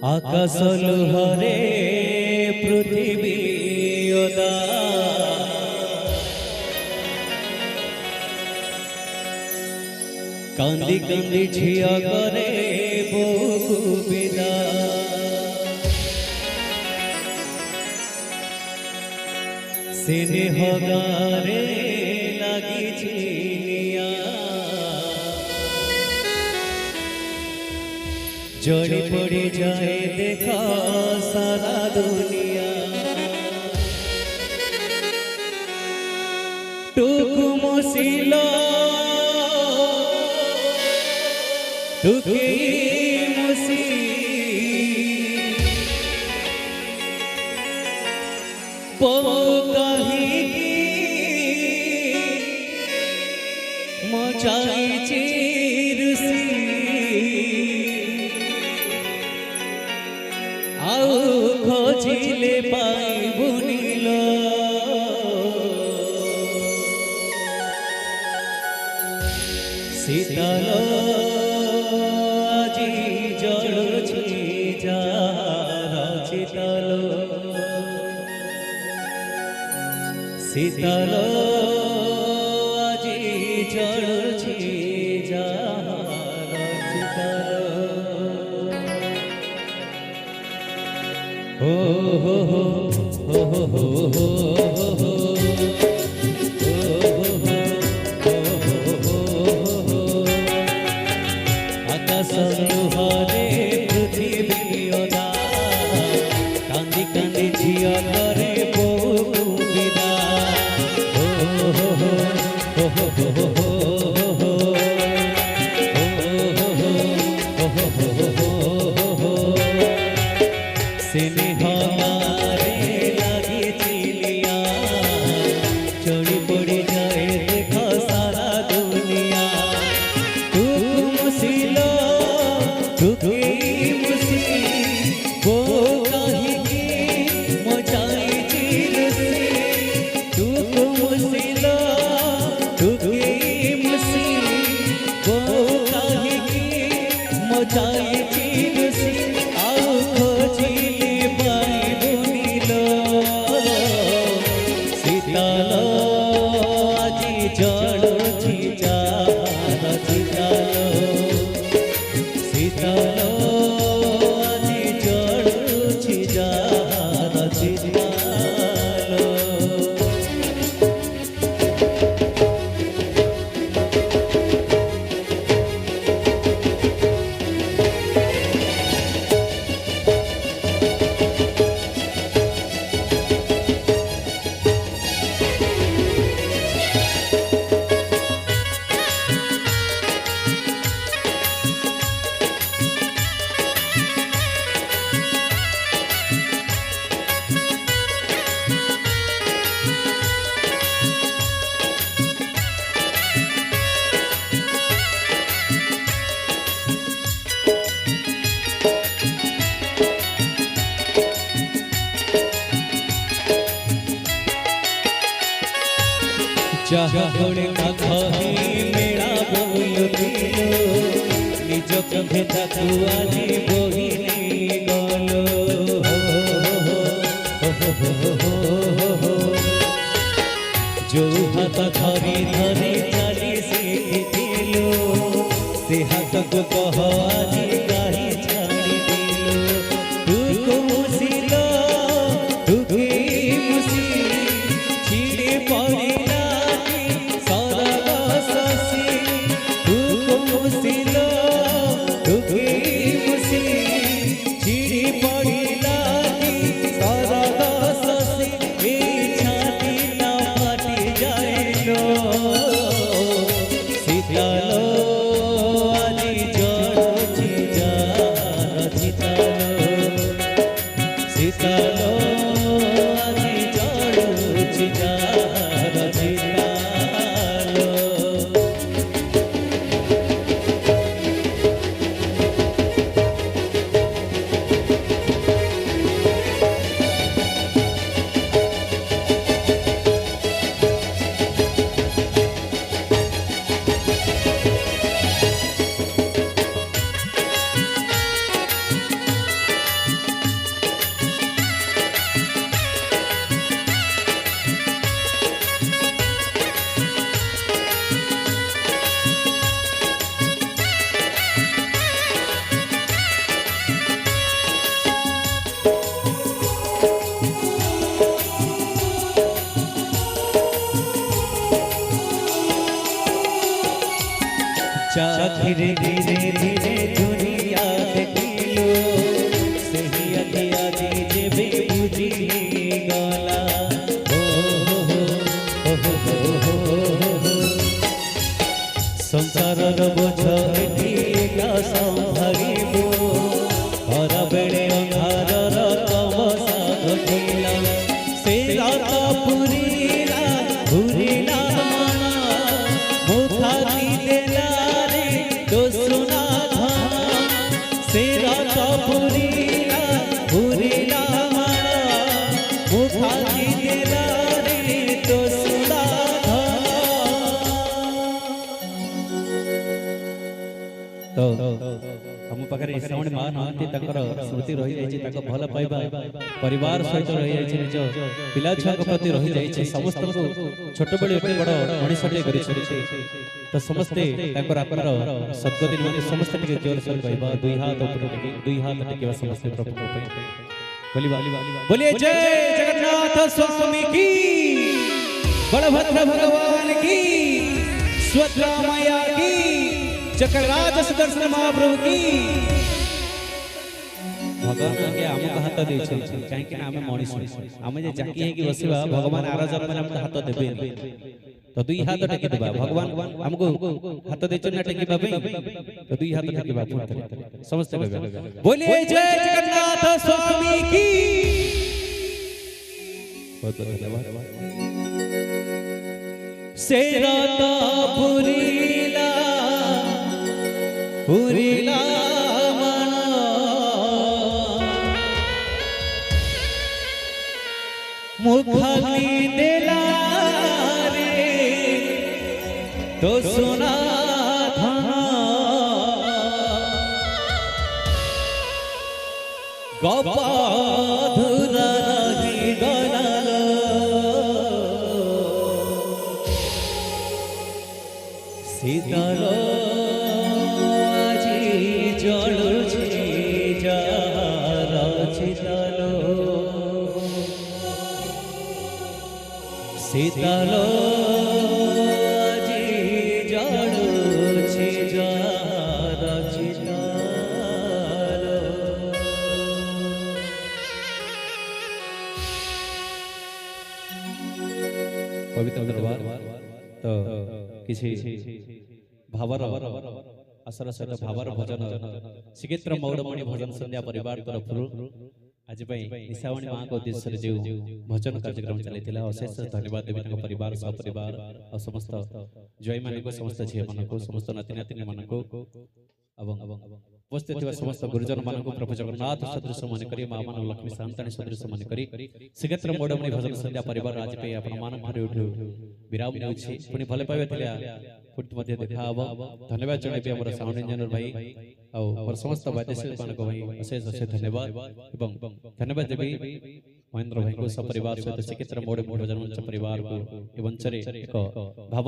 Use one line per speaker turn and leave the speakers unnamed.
आकाश लुहरे पृथ्वी ओदा कांदी कांदी झिया करे बोकु विदा स्नेह गारे लगी झिनिया जड़ी पड़ी जाए देखा सारा दुनिया टुकु मुसिलो टुकी मुसी पो कही मचाई चिरुसी आओ खोजिले पाई बुनिलो शीतलो आजी जलुछि जार शीतलो शीतलो आजी जलुछि जार शीतलो हो हो हो हो हो हो आकाश लुहरे पृथ्वी ओदा कांदी कांदी झिया करे बोकु विदा हो हो हो हो हो स्नेह गारे लगी चिलिया चढ़ी पड़ी जाए देखा सारा दुनिया तू मुसिलो टुकी मुसी वो कही की मचाई चिरुसी तू मुसिलो टुकी मुसी वो कही की मचाई चिरुसी आओ खोजिले पाई बुनिलो शीतलो आजी जलुछि जार शीतलो शीतलो आजी जलुछि जार शीतलो जहरे कखही मेरा बोलुथिलो निज कंठे ताकू आजी बोहिनी गलो जो हाथ धरी धरी चली शिखिलो से हाथ को कह आजी कही छाड़ी दिलो टुकु मुसिलो टुकी मुसी छिड़ी पड़िला मुसिलो टुकी मुसी छिड़ी पड़िला सरद शशि छाती ना फाटी जाएलो। चाखिरे धीरे धीरे दुनिया देखिलो सही अखि आजी जेबे बुझी गला संसारर बोझ एठी एका संभागिबो हर बेले अंधारर तमसा घटिला से रात पुरीला पुरीला मना मुखाती देला रे तो सुना धना से रात पुरीला पुरीला मना मुखाती देला रे तो सुना तो हम पाखरे श्रवण मान हंती तकर स्मृति रही जाइछि तक भल पाइबा परिवार सहित रही जाइछि निज पिला छुआ प्रति रही जाइछि समस्त को छोट बड़ी एते बड़ मनीषटे करि छथि तो समस्ते तकर आत्मार सद्गति निमंते समस्त टिके जोर से कहबा दुई हाथ ऊपर टिके दुई हाथ टिके समस्त प्रभु को बोलिबा बोलिए जय जगन्नाथ स्वामी की बलभद्र भगवान की सुभद्रा मैया की चक्रराज सुदर्शन महाप्रभु की भगवान आगे हमको हाथ दे कहीं कि आमे मनीष आमे जे जाकी है कि बसिबा भगवान आरा जन्म में हमको हाथ देबे तो दुई हाथ टेकी देबा भगवान हमको हाथ दे ना टेकी बाबे तो दुई हाथ टेकी बाबू समझते कहबे बोलिए जय जगन्नाथ स्वामी की बहुत धन्यवाद सेराता पुरीला पुरीला मना मुखाग्नि देला रे तो सुना धना गपाधुरा रही गलालो शीतल जलुछे जार शीतल शीतल जलुछे जार शीतल पवित्र दरबार तो किसी भावर आसर सहित भावर भजन श्रीक्षेत्र मौड़मणि भजन संध्या परिवार तरफ आज निशावाणी माँ को उद्देश्य जो भजन कार्यक्रम चली अशेष धन्यवाद देवी परिवार सपरिवार और समस्त जय मान को समस्त झी मान को समस्त नाती नातिनी मान को उपस्थित समस्त गुरुजन मान को प्रभु जगन्नाथ सदृश मन करी माँ मान लक्ष्मी शांताणी सदृश मन करी श्रीक्षेत्र मौड़मणि भजन संध्या परिवार आज पे अपन मान उठू विराम नेउछि पुणी भले पाइबे फुट मध्य देखा धन्यवाद जणेबी हमर साउंड इंजीनियर भाई और समस्त वाद्यशिल्पी मान को भाई अशेष अशेष धन्यवाद एवं धन्यवाद देवी महेंद्र भाई को सपरिवार सहित श्रीक्षेत्र मौड़मणि भजन मंच परिवार को एवं एक भाव